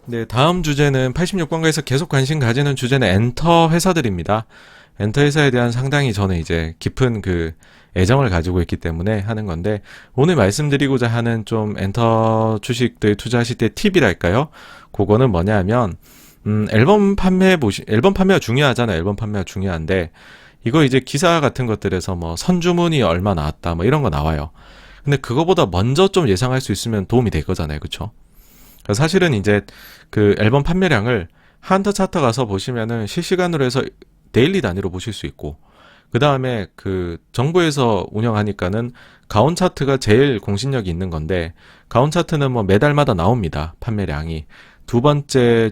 네, 다음 주제는 86번가에서 계속 관심 가지는 주제는 엔터 회사들입니다. 엔터 회사에 대한 상당히 저는 이제 깊은 그 애정을 가지고 있기 때문에 하는 건데, 오늘 말씀드리고자 하는 좀 엔터 주식들 투자하실 때 팁이랄까요? 그거는 뭐냐 하면, 앨범 판매가 중요하잖아요. 앨범 판매가 중요한데, 이거 이제 기사 같은 것들에서 뭐 선주문이 얼마 나왔다, 뭐 이런 거 나와요. 근데 그거보다 먼저 좀 예상할 수 있으면 도움이 될 거잖아요. 그쵸? 사실은 이제 그 앨범 판매량을 한터 차트 가서 보시면은 실시간으로 해서 데일리 단위로 보실 수 있고, 그 다음에 그 정부에서 운영하니까는 가온 차트가 제일 공신력이 있는 건데, 가온 차트는 뭐 매달마다 나옵니다. 판매량이. 두 번째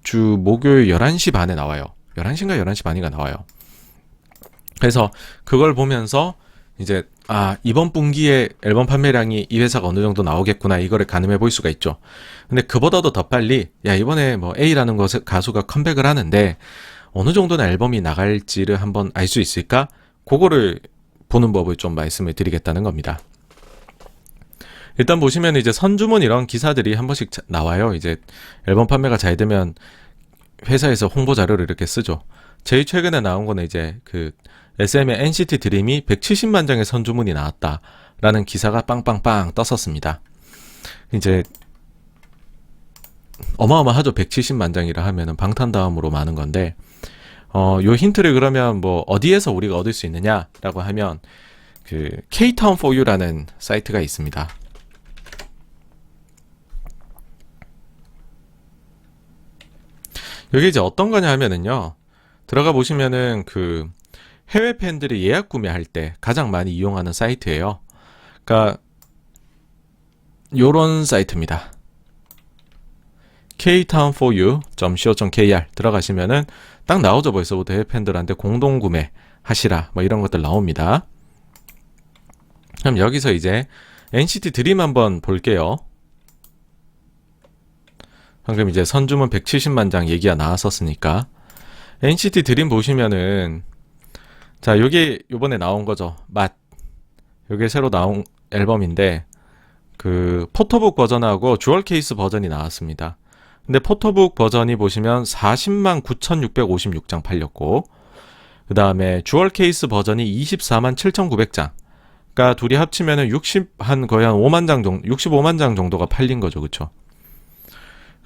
주 목요일 11시 반에 나와요. 11시인가 11시 반인가 나와요. 그래서 그걸 보면서 이제 이번 분기에 앨범 판매량이 이 회사가 어느 정도 나오겠구나, 이거를 가늠해 볼 수가 있죠. 근데 그보다도 더 빨리, 이번에 뭐 A라는 가수가 컴백을 하는데 어느 정도는 앨범이 나갈지를 한번 알 수 있을까? 그거를 보는 법을 좀 말씀을 드리겠다는 겁니다. 일단 보시면 이제 선주문 이런 기사들이 한 번씩 나와요. 이제 앨범 판매가 잘 되면 회사에서 홍보 자료를 이렇게 쓰죠. 제일 최근에 나온 거는 이제 그 SM의 NCT 드림이 170만 장의 선주문이 나왔다라는 기사가 빵빵빵 떴었습니다. 이제 어마어마하죠. 170만 장이라 하면은 방탄 다음으로 많은 건데, 요 힌트를 그러면 뭐 어디에서 우리가 얻을 수 있느냐라고 하면 그 K-Town4U라는 사이트가 있습니다. 여기 이제 어떤 거냐 하면은요, 들어가 보시면은 그 해외 팬들이 예약 구매할 때 가장 많이 이용하는 사이트예요. 그러니까 요런 사이트입니다. ktown4u.co.kr 들어가시면은 딱 나오죠. 벌써부터 해외 팬들한테 공동 구매 하시라 뭐 이런 것들 나옵니다. 그럼 여기서 이제 NCT 드림 한번 볼게요. 방금 이제 선주문 170만 장 얘기가 나왔었으니까 NCT 드림 보시면은, 자, 요게 요번에 나온 거죠. 요게 새로 나온 앨범인데, 그 포토북 버전하고 주얼 케이스 버전이 나왔습니다. 근데 포토북 버전이 보시면 40만 9,656장 팔렸고, 그 다음에 주얼 케이스 버전이 24만 7,900장. 그러니까 둘이 합치면은 거의 한 5만 장 정도, 65만 장 정도가 팔린 거죠. 그쵸?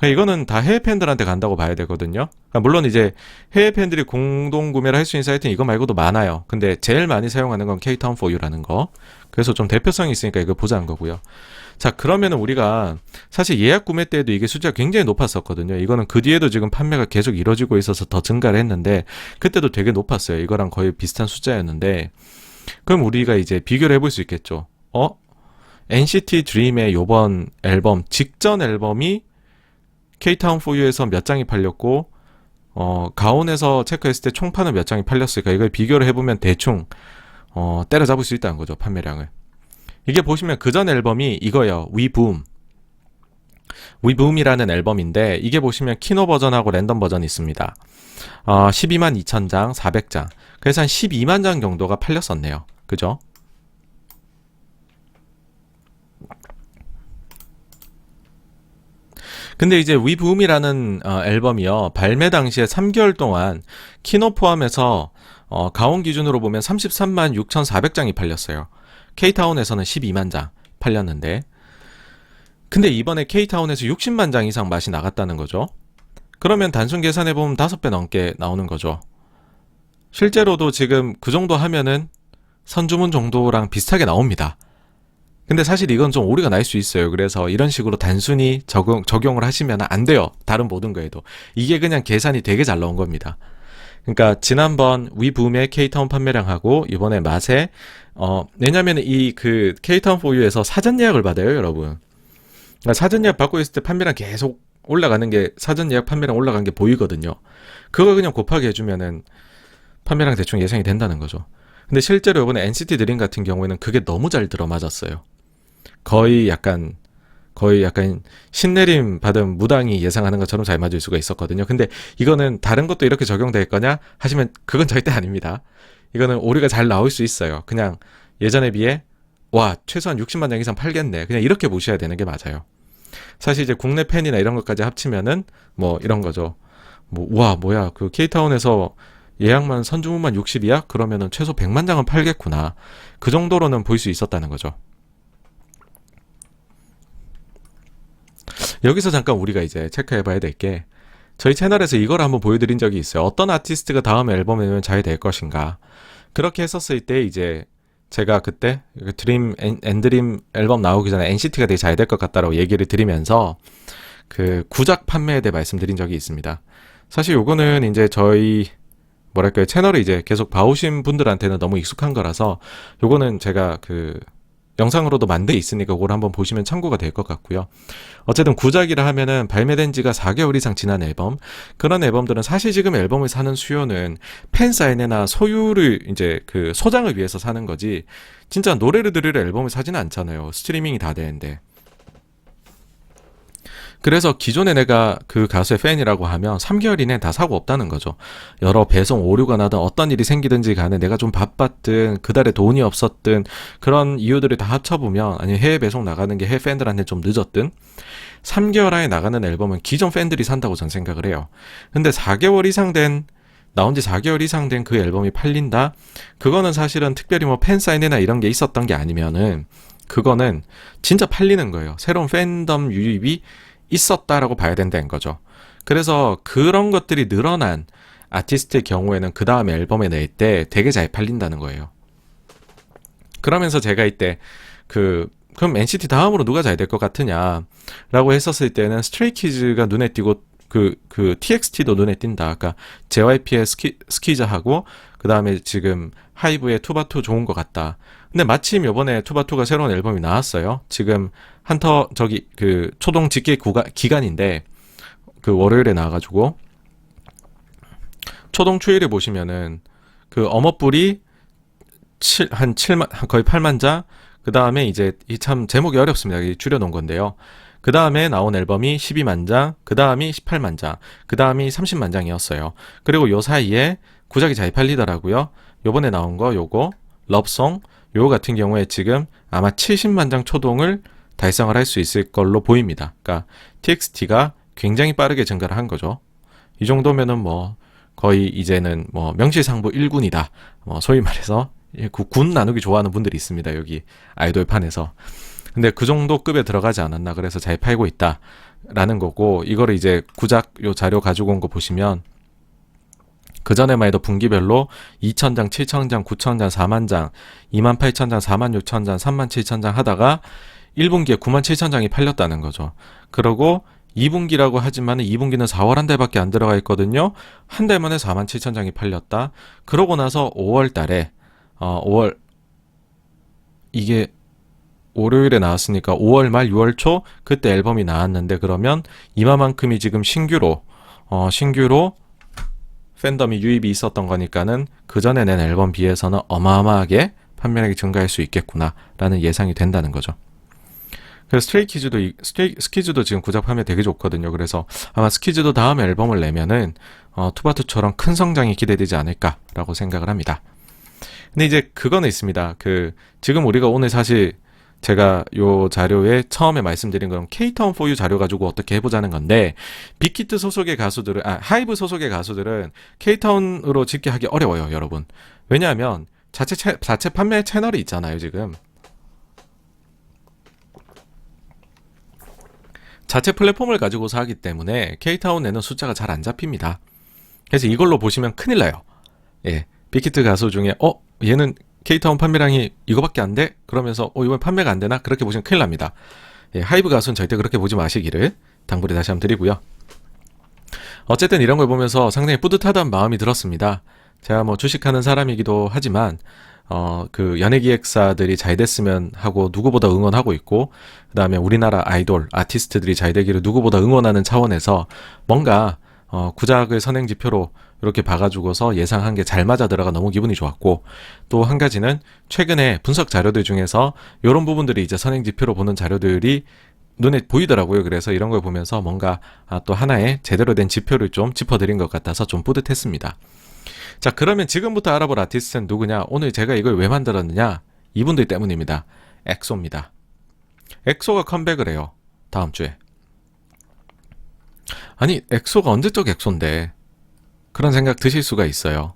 이거는 다 해외 팬들한테 간다고 봐야 되거든요. 물론 이제 해외 팬들이 공동 구매를 할 수 있는 사이트는 이거 말고도 많아요. 근데 제일 많이 사용하는 건 K-Town4U라는 거. 그래서 좀 대표성이 있으니까 이거 보자는 거고요. 자, 그러면은 우리가 사실 예약 구매 때에도 이게 숫자가 굉장히 높았었거든요. 이거는 그 뒤에도 지금 판매가 계속 이루어지고 있어서 더 증가를 했는데, 그때도 되게 높았어요. 이거랑 거의 비슷한 숫자였는데, 그럼 우리가 이제 비교를 해볼 수 있겠죠. NCT 드림의 요번 앨범, 직전 앨범이 K-Town4U에서 몇 장이 팔렸고, 가온에서 체크했을 때 총판은 몇 장이 팔렸을까? 이걸 비교를 해보면 대충 때려잡을 수 있다는 거죠. 판매량을. 이게 보시면 그전 앨범이 이거예요. 위붐이라는 앨범인데, 이게 보시면 키노 버전하고 랜덤 버전이 있습니다. 12만 2천 장, 400장. 그래서 한 12만 장 정도가 팔렸었네요. 그죠? 근데 이제 위붐이라는 앨범이요, 발매 당시에 3개월 동안 키노 포함해서 가온 기준으로 보면 33만 6,400장이 팔렸어요. K-타운에서는 12만 장 팔렸는데, 근데 이번에 K-타운에서 60만 장 이상 맛이 나갔다는 거죠. 그러면 단순 계산해보면 5배 넘게 나오는 거죠. 실제로도 지금 그 정도 하면은 선주문 정도랑 비슷하게 나옵니다. 근데 사실 이건 좀 오류가 날 수 있어요. 그래서 이런 식으로 단순히 적용을 하시면 안 돼요. 다른 모든 거에도. 이게 그냥 계산이 되게 잘 나온 겁니다. 그러니까 지난번 위붐의 K-타운 판매량하고 이번에 맛에, 왜냐면 이 그 K-타운4U에서 사전 예약을 받아요, 여러분. 그러니까 사전 예약 받고 있을 때 판매량 계속 올라가는 게, 사전 예약 판매량 올라간 게 보이거든요. 그걸 그냥 곱하기 해주면은 판매량 대충 예상이 된다는 거죠. 근데 실제로 이번에 NCT 드림 같은 경우에는 그게 너무 잘 들어맞았어요. 거의 약간 신내림 받은 무당이 예상하는 것처럼 잘 맞을 수가 있었거든요. 근데 이거는 다른 것도 이렇게 적용될 거냐 하시면 그건 절대 아닙니다. 이거는 오류가 잘 나올 수 있어요. 그냥 예전에 비해 최소한 60만 장 이상 팔겠네, 그냥 이렇게 보셔야 되는 게 맞아요. 사실 이제 국내 팬이나 이런 것까지 합치면은 뭐 이런 거죠. 뭐 우와 뭐야 그 K타운에서 예약만 선주문만 60이야? 그러면은 최소 100만 장은 팔겠구나. 그 정도로는 볼 수 있었다는 거죠. 여기서 잠깐 우리가 이제 체크해 봐야 될 게 저희 채널에서 이걸 한번 보여드린 적이 있어요. 어떤 아티스트가 다음 앨범에 내면 잘 될 것인가. 그렇게 했었을 때 이제 제가 그때 드림 엔드림 앨범 나오기 전에 NCT가 되게 잘 될 것 같다라고 얘기를 드리면서 그 구작 판매에 대해 말씀드린 적이 있습니다. 사실 요거는 이제 저희 뭐랄까요 채널을 이제 계속 봐오신 분들한테는 너무 익숙한 거라서 요거는 제가 그 영상으로도 만돼 있으니까 그걸 한번 보시면 참고가 될 것 같고요. 어쨌든 구작이라 하면은 발매된 지가 4개월 이상 지난 앨범, 그런 앨범들은 사실 지금 앨범을 사는 수요는 팬 사인회나 소유를 이제 그 소장을 위해서 사는 거지 진짜 노래를 들으려 앨범을 사지는 않잖아요. 스트리밍이 다 되는데. 그래서 기존에 내가 그 가수의 팬이라고 하면 3개월 이내에 다 사고 없다는 거죠. 여러 배송 오류가 나든 어떤 일이 생기든지 간에 내가 좀 바빴든 그달에 돈이 없었든 그런 이유들을 다 합쳐보면 아니 해외 배송 나가는 게 해외 팬들한테 좀 늦었든 3개월 안에 나가는 앨범은 기존 팬들이 산다고 전 생각을 해요. 근데 4개월 이상 된 나온 지 4개월 이상 된 그 앨범이 팔린다? 그거는 사실은 특별히 뭐 팬사인회나 이런 게 있었던 게 아니면은 그거는 진짜 팔리는 거예요. 새로운 팬덤 유입이 있었다라고 봐야 된다는 거죠. 그래서 그런 것들이 늘어난 아티스트의 경우에는 그 다음 앨범에 낼 때 되게 잘 팔린다는 거예요. 그러면서 제가 이때 그럼 NCT 다음으로 누가 잘 될 것 같으냐라고 했었을 때는 스트레이키즈가 눈에 띄고 그 TXT도 눈에 띈다. 그러니까 JYP의 스키즈하고 그 다음에 지금 하이브의 투바투 좋은 것 같다. 근데 마침 요번에 투바투가 새로운 앨범이 나왔어요. 지금 한터 저기 그 초동 집계 기간인데 그 월요일에 나와가지고 초동 추이를 보시면은 그 어머뿔이 한 7만 거의 8만 장. 그 다음에 이제 이 참 제목이 어렵습니다. 줄여놓은 건데요. 그 다음에 나온 앨범이 12만 장, 그 다음이 18만 장, 그 다음이 30만 장이었어요. 그리고 요 사이에 구작이 잘 팔리더라고요. 요번에 나온 거 요거 러브송 요거 같은 경우에 지금 아마 70만 장 초동을 달성을 할 수 있을 걸로 보입니다. 그러니까 TXT가 굉장히 빠르게 증가를 한 거죠. 이 정도면은 뭐 거의 이제는 뭐 명실상부 1군이다. 뭐 소위 말해서 군 나누기 좋아하는 분들이 있습니다. 여기 아이돌판에서. 근데 그 정도 급에 들어가지 않았나. 그래서 잘 팔고 있다라는 거고 이거를 이제 구작 요 자료 가지고 온 거 보시면 그 전에만 해도 분기별로 2,000장, 7,000장, 9,000장, 4만장, 28,000장, 46,000장, 37,000장 하다가 1분기에 97,000장이 팔렸다는 거죠. 그리고 2분기라고 하지만 2분기는 4월 한 달밖에 안 들어가 있거든요. 한 달 만에 47,000장이 팔렸다. 그러고 나서 5월 달에 5월 이게 월요일에 나왔으니까 5월 말 6월 초 그때 앨범이 나왔는데 그러면 이마만큼이 지금 신규로 팬덤이 유입이 있었던 거니까는 그 전에 낸 앨범 비해서는 어마어마하게 판매량이 증가할 수 있겠구나라는 예상이 된다는 거죠. 그래서 스키즈도 지금 구작 판매 되게 좋거든요. 그래서 아마 스키즈도 다음 앨범을 내면은 투바투처럼 큰 성장이 기대되지 않을까라고 생각을 합니다. 근데 이제 그거는 있습니다. 지금 우리가 오늘 사실 제가 요 자료에 처음에 말씀드린 건 K타운 4U 자료 가지고 어떻게 해보자는 건데 빅히트 소속의 가수들은 하이브 소속의 가수들은 K타운으로 집계하기 어려워요, 여러분. 왜냐하면 자체 판매 채널이 있잖아요, 지금. 자체 플랫폼을 가지고서 하기 때문에 K타운 내는 숫자가 잘 안 잡힙니다. 그래서 이걸로 보시면 큰일 나요. 예, 빅히트 가수 중에 얘는 K타운 판매량이 이거밖에 안 돼? 그러면서 이번 판매가 안 되나? 그렇게 보시면 큰일 납니다. 예, 하이브 가수는 절대 그렇게 보지 마시기를 당부를 다시 한번 드리고요. 어쨌든 이런 걸 보면서 상당히 뿌듯하다는 마음이 들었습니다. 제가 뭐 주식하는 사람이기도 하지만 그 연예기획사들이 잘 됐으면 하고 누구보다 응원하고 있고 그 다음에 우리나라 아이돌 아티스트들이 잘 되기를 누구보다 응원하는 차원에서 뭔가 구작을 선행지표로 이렇게 봐가지고서 예상한 게 잘 맞아 들어가 너무 기분이 좋았고 또 한 가지는 최근에 분석 자료들 중에서 이런 부분들이 이제 선행지표로 보는 자료들이 눈에 보이더라고요. 그래서 이런 걸 보면서 뭔가 또 하나의 제대로 된 지표를 좀 짚어드린 것 같아서 좀 뿌듯했습니다. 자, 그러면 지금부터 알아볼 아티스트는 누구냐? 오늘 제가 이걸 왜 만들었느냐? 이분들 때문입니다. 엑소입니다. 엑소가 컴백을 해요. 다음 주에. 아니, 엑소가 언제적 엑소인데. 그런 생각 드실 수가 있어요.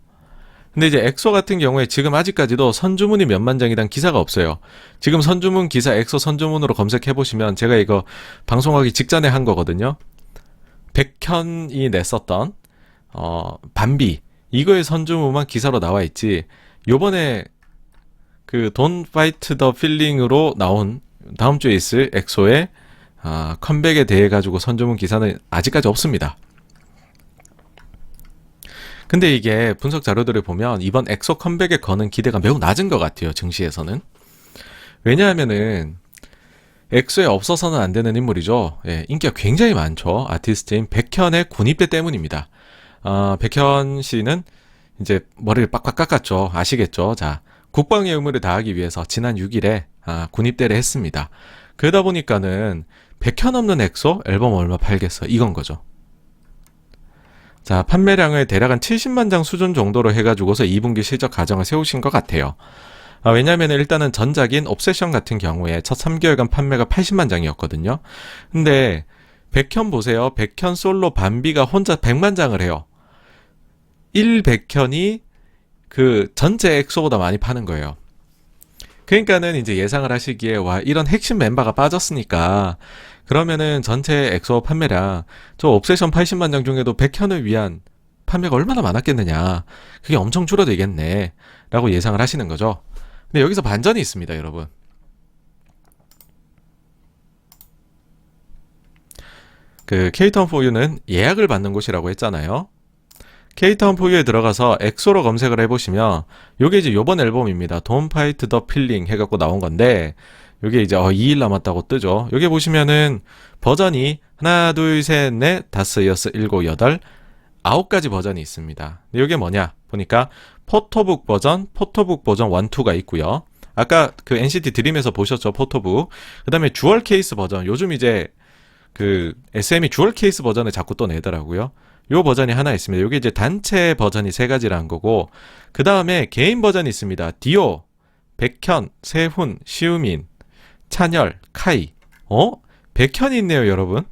근데 이제 엑소 같은 경우에 지금 아직까지도 선주문이 몇만 장이란 기사가 없어요. 지금 선주문 기사 엑소 선주문으로 검색해보시면 제가 이거 방송하기 직전에 한 거거든요. 백현이 냈었던 밤비 이거의 선주문만 기사로 나와 있지. 요번에 그 Don't Fight the Feeling으로 나온 다음 주에 있을 엑소의 컴백에 대해 가지고 선주문 기사는 아직까지 없습니다. 근데 이게 분석 자료들을 보면 이번 엑소 컴백에 거는 기대가 매우 낮은 것 같아요. 증시에서는. 왜냐하면은 엑소에 없어서는 안 되는 인물이죠. 예, 인기가 굉장히 많죠. 아티스트인 백현의 군입대 때문입니다. 백현 씨는 이제 머리를 빡빡 깎았죠. 아시겠죠? 자, 국방의 의무를 다하기 위해서 지난 6일에 군입대를 했습니다. 그러다 보니까는 백현 없는 엑소 앨범 얼마 팔겠어? 이건 거죠. 자, 판매량을 대략 한 70만 장 수준 정도로 해가지고서 2분기 실적 가정을 세우신 것 같아요. 왜냐면 일단은 전작인 옵세션 같은 경우에 첫 3개월간 판매가 80만 장이었거든요. 근데 백현 보세요. 백현 솔로 밤비가 혼자 100만 장을 해요. 1백현이 그 전체 엑소보다 많이 파는 거예요. 그러니까는 이제 예상을 하시기에 와 이런 핵심 멤버가 빠졌으니까 그러면은 전체 엑소 판매량 저 옵세션 80만 장 중에도 백현을 위한 판매가 얼마나 많았겠느냐. 그게 엄청 줄어들겠네 라고 예상을 하시는 거죠. 근데 여기서 반전이 있습니다, 여러분. 그 K-Town4U는 예약을 받는 곳이라고 했잖아요. K-Town4U에 들어가서 엑소로 검색을 해보시면 요게 이제 요번 앨범입니다. Don't Fight the Feeling 해갖고 나온 건데 요게 이제 2일 남았다고 뜨죠. 여기 보시면은 버전이 하나, 둘, 셋, 넷, 다섯, 여섯, 일곱, 여덟, 9가지 버전이 있습니다. 요게 뭐냐 보니까 포토북 버전 1, 2가 있고요. 아까 그 NCT 드림에서 보셨죠, 포토북. 그 다음에 주얼 케이스 버전. 요즘 이제 그 SM이 주얼 케이스 버전을 자꾸 또 내더라고요. 요 버전이 하나 있습니다. 요게 이제 단체 버전이 3가지라는 거고, 그 다음에 개인 버전이 있습니다. 디오, 백현, 세훈, 시우민, 찬열, 카이. 백현이 있네요, 여러분.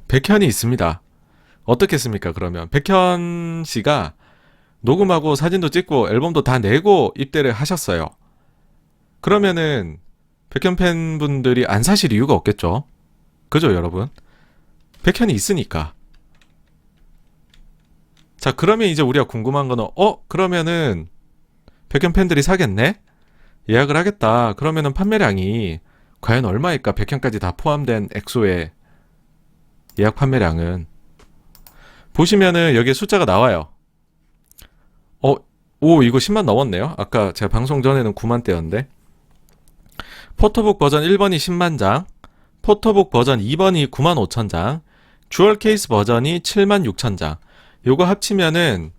백현이 있습니다. 어떻겠습니까, 그러면? 백현 씨가 녹음하고 사진도 찍고 앨범도 다 내고 입대를 하셨어요. 그러면은 백현 팬분들이 안 사실 이유가 없겠죠. 그죠, 여러분? 백현이 있으니까. 자, 그러면 이제 우리가 궁금한 거는 그러면은 백현 팬들이 사겠네? 예약을 하겠다. 그러면은 판매량이 과연 얼마일까? 백현까지 다 포함된 엑소의 예약 판매량은. 보시면은 여기에 숫자가 나와요. 이거 10만 넘었네요. 아까 제가 방송 전에는 9만대였는데. 포토북 버전 1번이 10만 장, 포토북 버전 2번이 9만 5천 장, 주얼 케이스 버전이 7만 6천 장. 요거 합치면은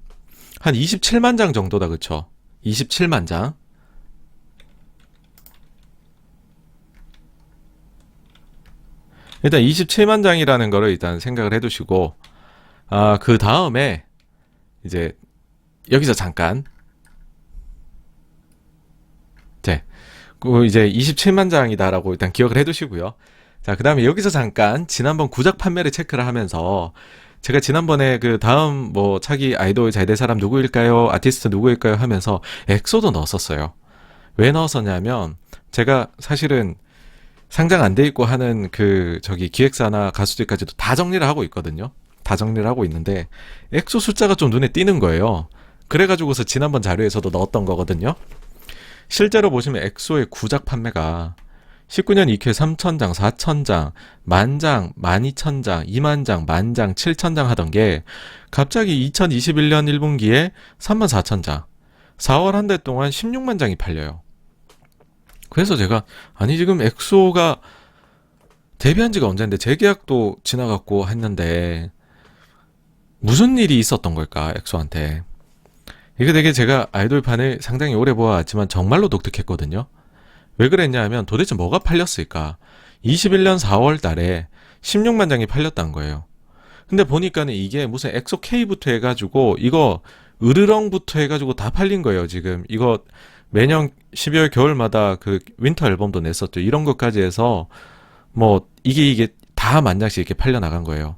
한 27만 장 정도다, 그쵸? 27만 장. 일단 27만 장이라는 거를 일단 생각을 해두시고, 그 다음에 이제 여기서 잠깐 이제 27만 장이다라고 일단 기억을 해두시고요. 자, 그 다음에 여기서 잠깐 지난번 구작 판매를 체크를 하면서 제가 지난번에 그 다음 뭐 차기 아이돌 잘 될 사람 누구일까요? 아티스트 누구일까요? 하면서 엑소도 넣었었어요. 왜 넣었었냐면 제가 사실은 상장 안 돼 있고 하는 그 기획사나 가수들까지도 다 정리를 하고 있거든요. 다 정리를 하고 있는데 엑소 숫자가 좀 눈에 띄는 거예요. 그래가지고서 지난번 자료에서도 넣었던 거거든요. 실제로 보시면 엑소의 구작 판매가 19년 2회 3,000장, 4,000장, 만장, 12,000장, 2만장, 만장, 7,000장 하던 게 갑자기 2021년 1분기에 34,000장, 4월 한 달 동안 16만 장이 팔려요. 그래서 제가 지금 엑소가 데뷔한 지가 언젠데 재계약도 지나갔고 했는데 무슨 일이 있었던 걸까, 엑소한테. 이게 되게 제가 아이돌판을 상당히 오래 보아왔지만 정말로 독특했거든요. 왜 그랬냐 하면 도대체 뭐가 팔렸을까? 21년 4월 달에 16만 장이 팔렸다는 거예요. 근데 보니까는 이게 무슨 엑소 K부터 해가지고 이거 으르렁부터 해가지고 다 팔린 거예요, 지금. 이거 매년 12월 겨울마다 그 윈터 앨범도 냈었죠. 이런 것까지 해서 뭐 이게 다 만 장씩 이렇게 팔려 나간 거예요.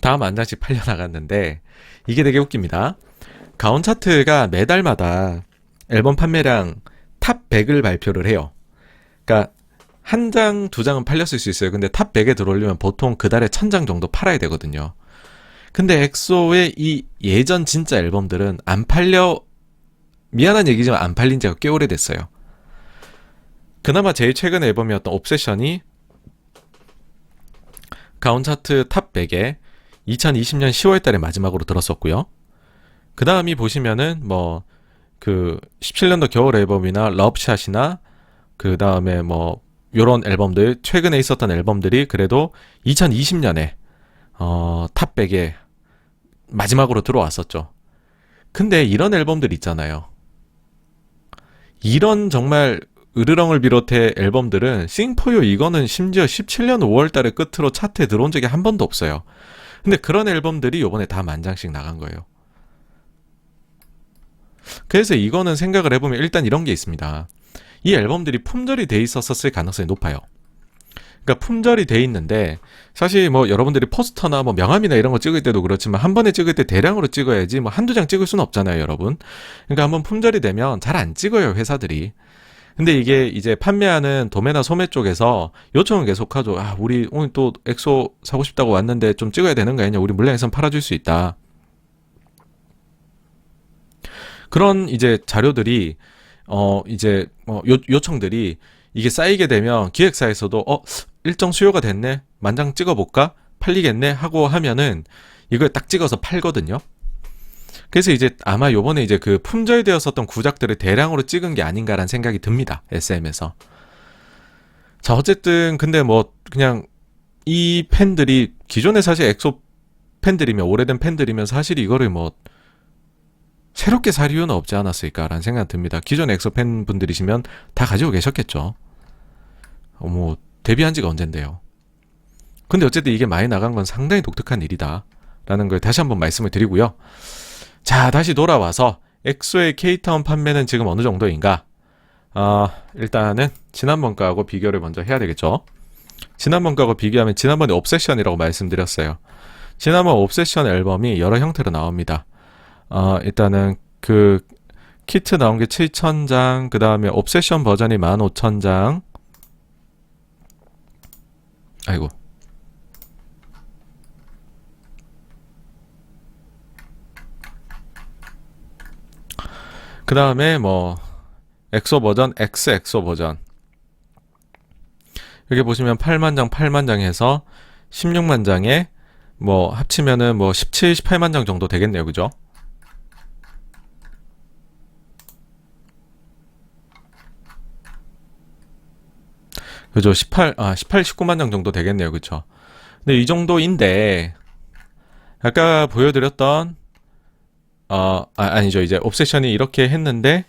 다 만 장씩 팔려 나갔는데 이게 되게 웃깁니다. 가온 차트가 매달마다 앨범 판매량 탑 100을 발표를 해요. 그러니까 한 장, 두 장은 팔렸을 수 있어요. 근데 탑 100에 들어오려면 보통 그 달에 1000장 정도 팔아야 되거든요. 근데 엑소의 이 예전 진짜 앨범들은 안 팔려, 미안한 얘기지만 안 팔린 지가 꽤 오래됐어요. 그나마 제일 최근 앨범이었던 옵세션이 가온 차트 탑 100에 2020년 10월 달에 마지막으로 들었었고요. 그 다음이 보시면은 뭐 그 17년도 겨울 앨범이나 러브샷이나 그 다음에 뭐 요런 앨범들, 최근에 있었던 앨범들이 그래도 2020년에 탑 100에 마지막으로 들어왔었죠. 근데 이런 앨범들 있잖아요. 이런 정말 으르렁을 비롯해 앨범들은 싱포유 이거는 심지어 17년 5월 달에 끝으로 차트에 들어온 적이 한 번도 없어요. 근데 그런 앨범들이 요번에 다 만 장씩 나간 거예요. 그래서 이거는 생각을 해보면 일단 이런 게 있습니다. 이 앨범들이 품절이 돼 있었을 가능성이 높아요. 그러니까 품절이 돼 있는데 사실 뭐 여러분들이 포스터나 뭐 명함이나 이런 거 찍을 때도 그렇지만 한 번에 찍을 때 대량으로 찍어야지 뭐 한두 장 찍을 수는 없잖아요, 여러분. 그러니까 한번 품절이 되면 잘 안 찍어요, 회사들이. 근데 이게 이제 판매하는 도매나 소매 쪽에서 요청을 계속하죠. 아, 우리 오늘 또 엑소 사고 싶다고 왔는데 좀 찍어야 되는 거 아니냐? 우리 물량에선 팔아줄 수 있다. 그런 이제 자료들이 이제 요청들이 이게 쌓이게 되면 기획사에서도 일정 수요가 됐네, 만장 찍어볼까, 팔리겠네 하고 하면은 이걸 딱 찍어서 팔거든요. 그래서 이제 아마 요번에 이제 그 품절되었었던 구작들을 대량으로 찍은 게 아닌가라는 생각이 듭니다, SM에서. 자, 어쨌든 근데 뭐 그냥 이 팬들이 기존에 사실 엑소 팬들이면, 오래된 팬들이면 사실 이거를 뭐 새롭게 살 이유는 없지 않았을까라는 생각이 듭니다. 기존 엑소 팬분들이시면 다 가지고 계셨겠죠. 뭐 데뷔한 지가 언젠데요. 근데 어쨌든 이게 많이 나간 건 상당히 독특한 일이다 라는 걸 다시 한번 말씀을 드리고요. 자, 다시 돌아와서 엑소의 K타운 판매는 지금 어느 정도인가? 일단은 지난번 거하고 비교를 먼저 해야 되겠죠. 지난번 거하고 비교하면 지난번에 옵세션이라고 말씀드렸어요. 지난번 옵세션 앨범이 여러 형태로 나옵니다. 일단은 그 키트 나온 게 7,000장, 그 다음에 옵세션 버전이 15,000장. 아이고. 그 다음에 뭐 엑소 버전, 엑소 버전. 여기 보시면 8만 장, 8만 장 해서 16만 장에 뭐 합치면은 뭐 17, 18만 장 정도 되겠네요, 그죠? 그죠? 18, 19만 장 정도 되겠네요. 그쵸? 근데 이 정도인데, 아까 보여드렸던, 아니죠. 이제 옵세션이 이렇게 했는데,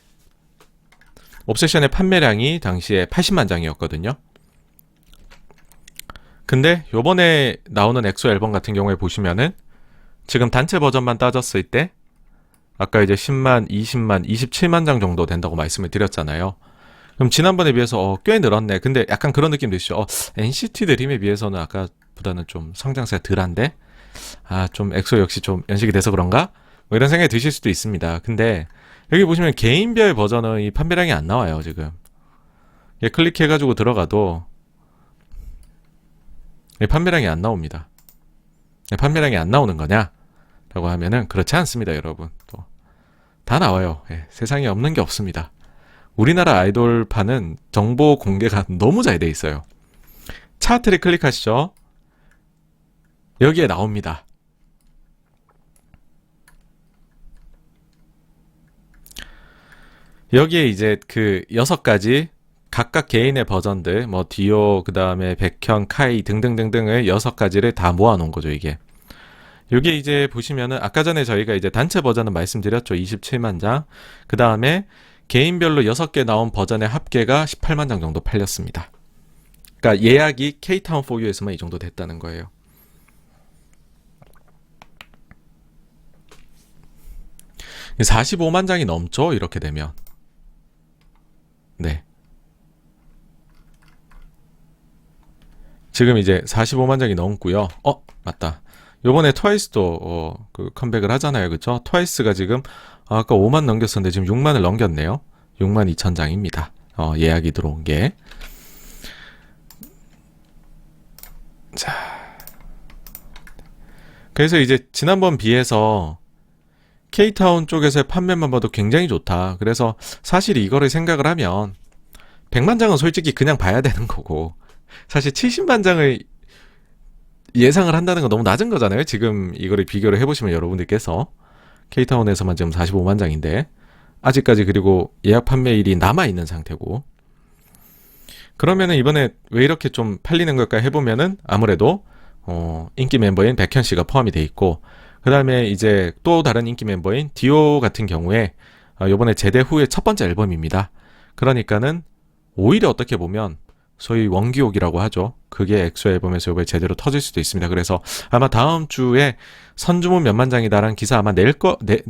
옵세션의 판매량이 당시에 80만 장이었거든요. 근데 요번에 나오는 엑소 앨범 같은 경우에 보시면은, 지금 단체 버전만 따졌을 때, 아까 이제 10만, 20만, 27만 장 정도 된다고 말씀을 드렸잖아요. 그럼 지난번에 비해서 꽤 늘었네. 근데 약간 그런 느낌도 있죠. NCT 드림에 비해서는 아까보다는 좀 성장세가 덜한데, 좀 엑소 역시 좀 연식이 돼서 그런가? 뭐 이런 생각이 드실 수도 있습니다. 근데 여기 보시면 개인별 버전은 이 판매량이 안 나와요, 지금. 클릭해가지고 들어가도 판매량이 안 나옵니다. 판매량이 안 나오는 거냐? 라고 하면은 그렇지 않습니다, 여러분. 또 다 나와요. 세상에 없는 게 없습니다. 우리나라 아이돌판은 정보 공개가 너무 잘 돼 있어요. 차트를 클릭하시죠. 여기에 나옵니다. 여기에 이제 그 6가지 각각 개인의 버전들, 뭐 디오, 그 다음에 백현, 카이 등등등등을 6가지를 다 모아놓은 거죠, 이게. 여기 이제 보시면은 아까 전에 저희가 이제 단체 버전은 말씀드렸죠. 27만 장. 그 다음에 개인별로 6개 나온 버전의 합계가 18만 장 정도 팔렸습니다. 그러니까 예약이 K타운 4U에서만 이 정도 됐다는 거예요. 이 45만 장이 넘죠, 이렇게 되면. 네. 지금 이제 45만 장이 넘고요. 맞다. 요번에 트와이스도 그 컴백을 하잖아요. 그쵸? 트와이스가 지금 아까 5만 넘겼었는데 지금 6만을 넘겼네요. 6만 2천 장입니다. 예약이 들어온 게. 자, 그래서 이제 지난번 비해서 K타운 쪽에서의 판매만 봐도 굉장히 좋다. 그래서 사실 이거를 생각을 하면 100만 장은 솔직히 그냥 봐야 되는 거고, 사실 70만 장을 예상을 한다는 건 너무 낮은 거잖아요. 지금 이거를 비교를 해보시면 여러분들께서 K타운에서만 지금 45만 장인데 아직까지 그리고 예약 판매일이 남아있는 상태고, 그러면은 이번에 왜 이렇게 좀 팔리는 걸까 해보면은 아무래도 인기 멤버인 백현 씨가 포함이 돼 있고, 그 다음에 이제 또 다른 인기 멤버인 디오 같은 경우에 요번에 제대 후의 첫 번째 앨범입니다. 그러니까는 오히려 어떻게 보면 소위 원기옥이라고 하죠. 그게 엑소 앨범에서 요번에 제대로 터질 수도 있습니다. 그래서 아마 다음 주에 선주문 몇만 장이다라는 기사 아마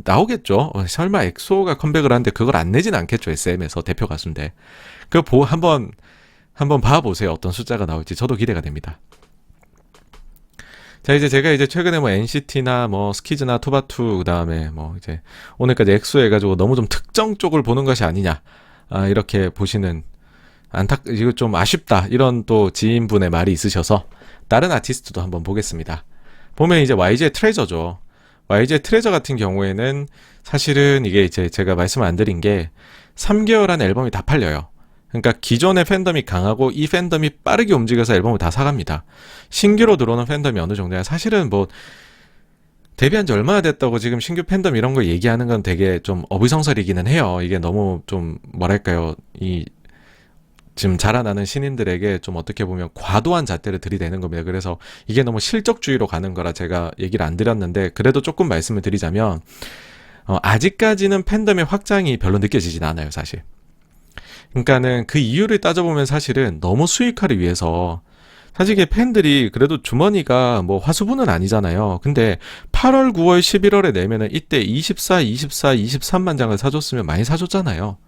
나오겠죠. 설마 엑소가 컴백을 하는데 그걸 안 내진 않겠죠. SM에서 대표 가수인데. 한번 봐보세요. 어떤 숫자가 나올지 저도 기대가 됩니다. 자, 이제 제가 이제 최근에 뭐 NCT나 뭐 스키즈나 투바투, 그 다음에 뭐 이제 오늘까지 엑소 해가지고 너무 좀 특정 쪽을 보는 것이 아니냐, 이렇게 보시는, 이거 좀 아쉽다, 이런 또 지인분의 말이 있으셔서 다른 아티스트도 한번 보겠습니다. 보면 이제 YG 트레저죠. YG 트레저 같은 경우에는 사실은 이게 이제 제가 말씀을 안 드린 게 3개월 안에 앨범이 다 팔려요. 그러니까 기존의 팬덤이 강하고 이 팬덤이 빠르게 움직여서 앨범을 다 사갑니다. 신규로 들어오는 팬덤이 어느 정도냐. 사실은 뭐 데뷔한 지 얼마나 됐다고 지금 신규 팬덤 이런 거 얘기하는 건 되게 좀 어불성설이기는 해요. 이게 너무 좀 뭐랄까요, 이 지금 자라나는 신인들에게 좀 어떻게 보면 과도한 잣대를 들이대는 겁니다. 그래서 이게 너무 실적주의로 가는 거라 제가 얘기를 안 드렸는데, 그래도 조금 말씀을 드리자면 아직까지는 팬덤의 확장이 별로 느껴지진 않아요, 사실. 그러니까는 그 이유를 따져보면 사실은 너무 수익화를 위해서, 사실 이게 팬들이 그래도 주머니가 뭐 화수분은 아니잖아요. 근데 8월, 9월, 11월에 내면은 이때 24, 23만 장을 사줬으면 많이 사줬잖아요.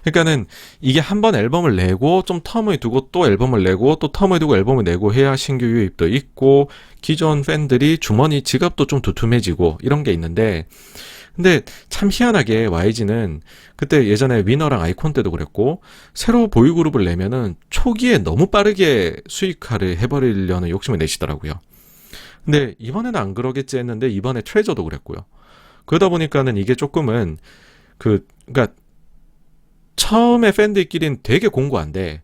그러니까는 이게 한 번 앨범을 내고 좀 텀을 두고 또 앨범을 내고 또 텀을 두고 앨범을 내고 해야 신규 유입도 있고 기존 팬들이 주머니 지갑도 좀 두툼해지고 이런 게 있는데, 근데 참 희한하게 YG는 그때 예전에 위너랑 아이콘 때도 그랬고 새로 보이그룹을 내면은 초기에 너무 빠르게 수익화를 해버리려는 욕심을 내시더라고요. 근데 이번에는 안 그러겠지 했는데 이번에 트레저도 그랬고요. 그러다 보니까는 이게 조금은 그러니까 처음에 팬들끼리는 되게 공고한데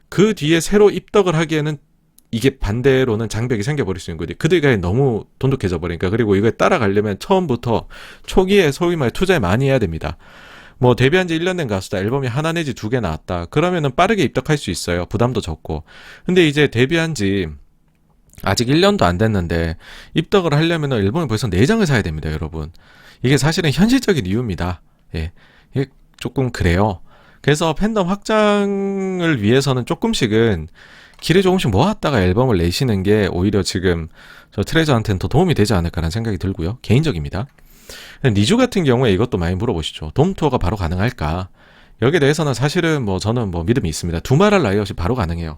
그 뒤에 새로 입덕을 하기에는 이게 반대로는 장벽이 생겨버릴 수 있는 거지. 그들과의 너무 돈독해져 버리니까. 그리고 이거에 따라가려면 처음부터 초기에 소위 말 투자를 많이 해야 됩니다. 뭐 데뷔한 지 1년 된 가수다, 앨범이 하나 내지 두 개 나왔다, 그러면은 빠르게 입덕할 수 있어요. 부담도 적고. 근데 이제 데뷔한 지 아직 1년도 안 됐는데 입덕을 하려면 앨범을 벌써 4장을 사야 됩니다, 여러분. 이게 사실은 현실적인 이유입니다. 예. 이게 조금 그래요. 그래서 팬덤 확장을 위해서는 조금씩은 길에 조금씩 모았다가 앨범을 내시는 게 오히려 지금 저 트레저한테는 더 도움이 되지 않을까라는 생각이 들고요. 개인적입니다. 니주 같은 경우에 이것도 많이 물어보시죠. 돔 투어가 바로 가능할까? 여기에 대해서는 사실은 뭐 저는 뭐 믿음이 있습니다. 두말할 나위 없이 바로 가능해요.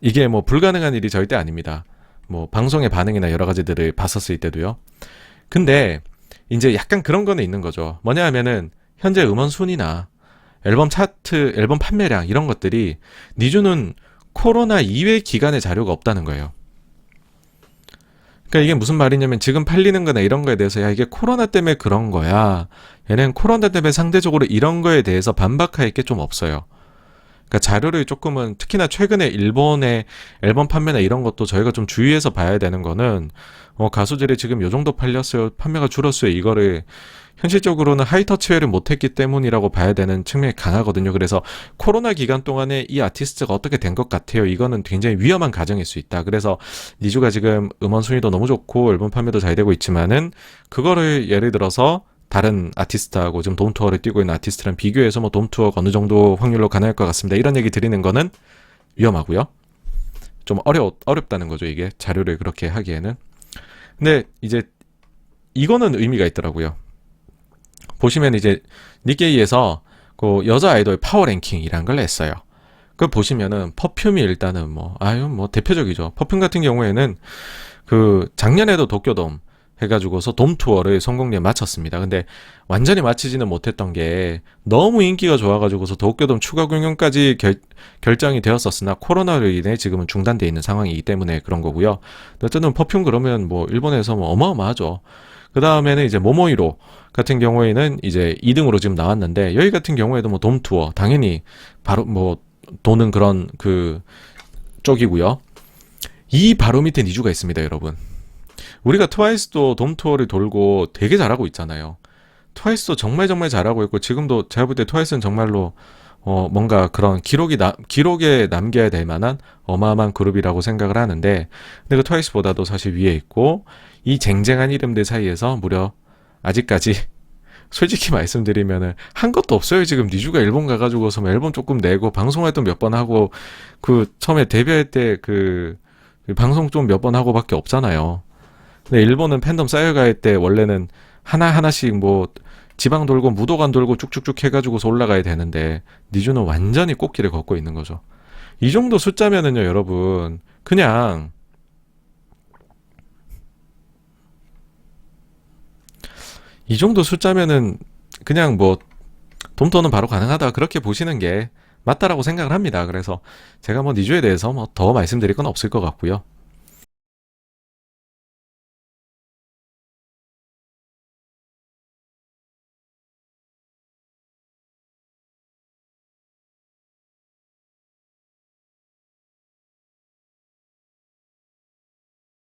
이게 뭐 불가능한 일이 절대 아닙니다. 뭐 방송의 반응이나 여러 가지들을 봤었을 때도요. 근데 이제 약간 그런 거는 있는 거죠. 뭐냐 하면은 현재 음원 순위나 앨범 차트, 앨범 판매량 이런 것들이 니주는 코로나 이외 기간의 자료가 없다는 거예요. 그러니까 이게 무슨 말이냐면 지금 팔리는 거나 이런 거에 대해서 야 이게 코로나 때문에 그런 거야, 얘는 코로나 때문에 상대적으로 이런 거에 대해서 반박할 게 좀 없어요. 그러니까 자료를 조금은, 특히나 최근에 일본의 앨범 판매나 이런 것도 저희가 좀 주의해서 봐야 되는 거는 가수들이 지금 요 정도 팔렸어요, 판매가 줄었어요, 이거를 현실적으로는 하이터치웨어를 못했기 때문이라고 봐야 되는 측면이 강하거든요. 그래서 코로나 기간 동안에 이 아티스트가 어떻게 된 것 같아요, 이거는 굉장히 위험한 가정일 수 있다. 그래서 니주가 지금 음원 순위도 너무 좋고 앨범 판매도 잘 되고 있지만은 그거를 예를 들어서 다른 아티스트하고 지금 돔투어를 뛰고 있는 아티스트랑 비교해서 뭐 돔투어가 어느 정도 확률로 가능할 것 같습니다, 이런 얘기 드리는 거는 위험하고요. 좀 어렵다는 거죠, 이게 자료를 그렇게 하기에는. 근데 이제 이거는 의미가 있더라고요. 보시면 이제 니케이에서 그 여자 아이돌 파워 랭킹이라는 걸 냈어요. 그 보시면은 퍼퓸이 일단은 뭐 아유 뭐 대표적이죠. 퍼퓸 같은 경우에는 그 작년에도 도쿄돔 해가지고서 돔 투어를 성공리에 마쳤습니다. 근데 완전히 마치지는 못했던 게 너무 인기가 좋아가지고서 도쿄돔 추가 공연까지 결정이 되었었으나 코로나로 인해 지금은 중단돼 있는 상황이기 때문에 그런 거고요. 어쨌든 퍼퓸 그러면 뭐 일본에서 뭐 어마어마하죠. 그 다음에는 이제 모모이로 같은 경우에는 이제 2등으로 지금 나왔는데 여기 같은 경우에도 뭐 돔 투어 당연히 바로 뭐 도는 그런 그 쪽이고요. 이 바로 밑에 니주가 있습니다, 여러분. 우리가 트와이스도 돔 투어를 돌고 되게 잘하고 있잖아요. 트와이스도 정말 정말 잘하고 있고 지금도 제가 볼 때 트와이스는 정말로 뭔가 그런 기록에 남겨야 될 만한 어마어마한 그룹이라고 생각을 하는데 근데 그 트와이스보다도 사실 위에 있고 이 쟁쟁한 이름들 사이에서 무려 아직까지 솔직히 말씀드리면은 한 것도 없어요. 지금 니주가 일본 가가지고서 뭐 앨범 조금 내고 방송 활동 몇 번 하고 그 처음에 데뷔할 때 그 방송 좀 몇 번 하고밖에 없잖아요. 근데 일본은 팬덤 쌓여갈 때 원래는 하나하나씩 뭐 지방 돌고 무도관 돌고 쭉쭉쭉 해가지고서 올라가야 되는데 니주는 완전히 꽃길을 걷고 있는 거죠. 이 정도 숫자면은요, 여러분 그냥 이 정도 숫자면은 그냥 뭐 돔토는 바로 가능하다 그렇게 보시는 게 맞다라고 생각을 합니다. 그래서 제가 뭐 니주에 대해서 뭐 더 말씀드릴 건 없을 것 같고요.